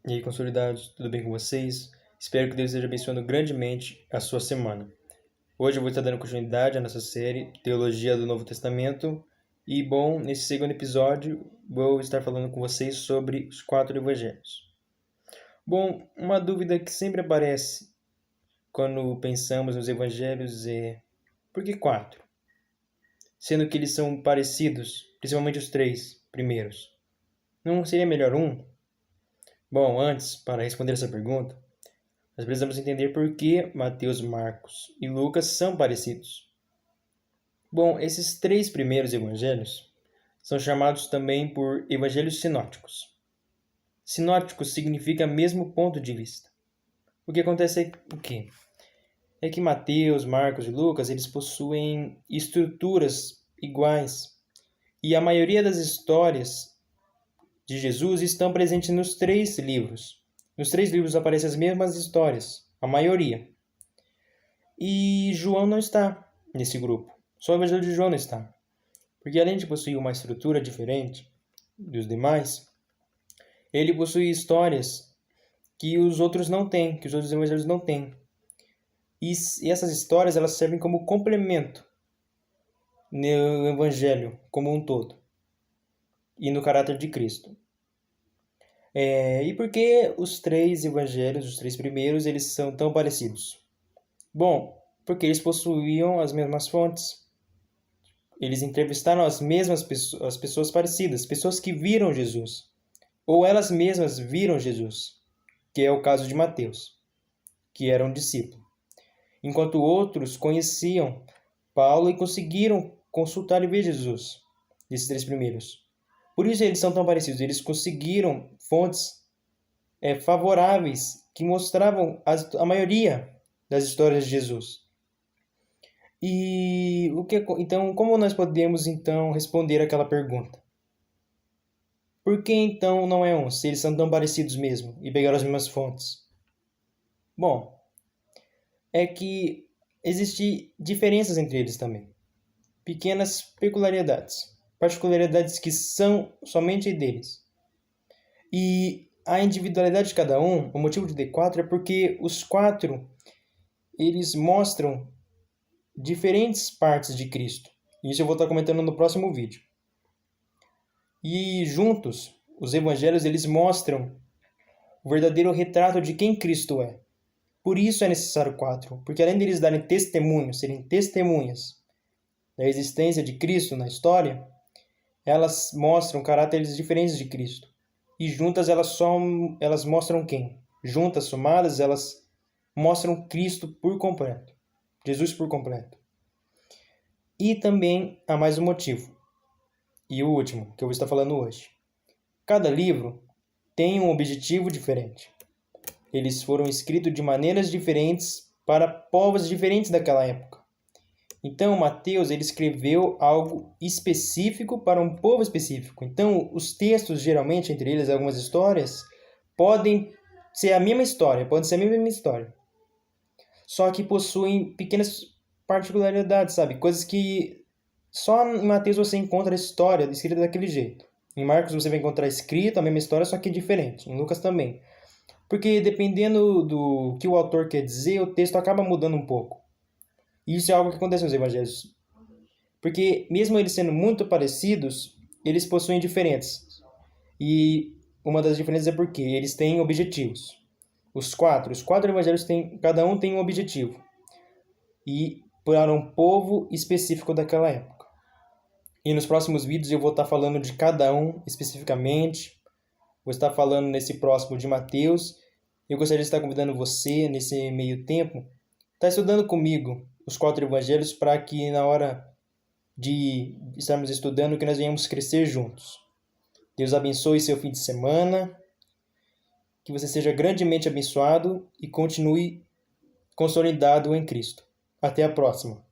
E aí, consolidados, tudo bem com vocês? Espero que Deus esteja abençoando grandemente a sua semana. Hoje eu vou estar dando continuidade à nossa série Teologia do Novo Testamento. E, bom, nesse segundo episódio, vou estar falando com vocês sobre os 4 evangelhos. Bom, uma dúvida que sempre aparece quando pensamos nos evangelhos é: por que 4? Sendo que eles são parecidos, principalmente os 3 primeiros. Não seria melhor um? Bom, antes, para responder essa pergunta, nós precisamos entender por que Mateus, Marcos e Lucas são parecidos. Bom, esses 3 primeiros evangelhos são chamados também por evangelhos sinóticos. Sinótico significa mesmo ponto de vista. O que acontece é o quê? É que Mateus, Marcos e Lucas, eles possuem estruturas iguais. E a maioria das histórias de Jesus estão presentes nos 3 livros. Nos 3 livros aparecem as mesmas histórias, a maioria. E João não está nesse grupo. Só o Evangelho de João não está. Porque além de possuir uma estrutura diferente dos demais, ele possui histórias que os outros não têm, que os outros evangelhos não têm. E essas histórias elas servem como complemento no evangelho como um todo e no caráter de Cristo. E por que os 3 evangelhos, os 3 primeiros, eles são tão parecidos? Bom, porque eles possuíam as mesmas fontes. Eles entrevistaram as mesmas pessoas, as pessoas parecidas, pessoas que viram Jesus, ou elas mesmas viram Jesus, que é o caso de Mateus, que era um discípulo. Enquanto outros conheciam Paulo e conseguiram consultar e ver Jesus, desses 3 primeiros. Por isso eles são tão parecidos, eles conseguiram fontes favoráveis que mostravam a maioria das histórias de Jesus. E então, como nós podemos então responder aquela pergunta? Por que então não é um, se eles são tão parecidos mesmo e pegaram as mesmas fontes? Bom, é que existem diferenças entre eles também. Pequenas peculiaridades, particularidades que são somente deles. E a individualidade de cada um, o motivo de D4 é porque os 4 eles mostram diferentes partes de Cristo. Isso eu vou estar comentando no próximo vídeo. E juntos, os evangelhos eles mostram o verdadeiro retrato de quem Cristo é. Por isso é necessário 4, porque além deles darem testemunho, serem testemunhas da existência de Cristo na história, elas mostram caráteres diferentes de Cristo. E juntas elas mostram quem? Juntas, somadas, elas mostram Cristo por completo. Jesus por completo. E também há mais um motivo. E o último, que eu vou estar falando hoje. Cada livro tem um objetivo diferente. Eles foram escritos de maneiras diferentes para povos diferentes daquela época. Então, Mateus ele escreveu algo específico para um povo específico. Então, os textos, geralmente, entre eles, algumas histórias, podem ser a mesma história, Só que possuem pequenas particularidades, sabe? Coisas que só em Mateus você encontra a história escrita daquele jeito. Em Marcos você vai encontrar escrita a mesma história, só que diferente. Em Lucas também. Porque dependendo do que o autor quer dizer, o texto acaba mudando um pouco. E isso é algo que acontece nos evangelhos. Porque mesmo eles sendo muito parecidos, eles possuem diferenças. E uma das diferenças é porque eles têm objetivos. Os quatro evangelhos cada um tem um objetivo. E para um povo específico daquela época. E nos próximos vídeos eu vou estar falando de cada um especificamente. Vou estar falando nesse próximo de Mateus. Eu gostaria de estar convidando você, nesse meio tempo, estar estudando comigo os 4 evangelhos para que na hora de estarmos estudando, que nós venhamos crescer juntos. Deus abençoe seu fim de semana, que você seja grandemente abençoado e continue consolidado em Cristo. Até a próxima.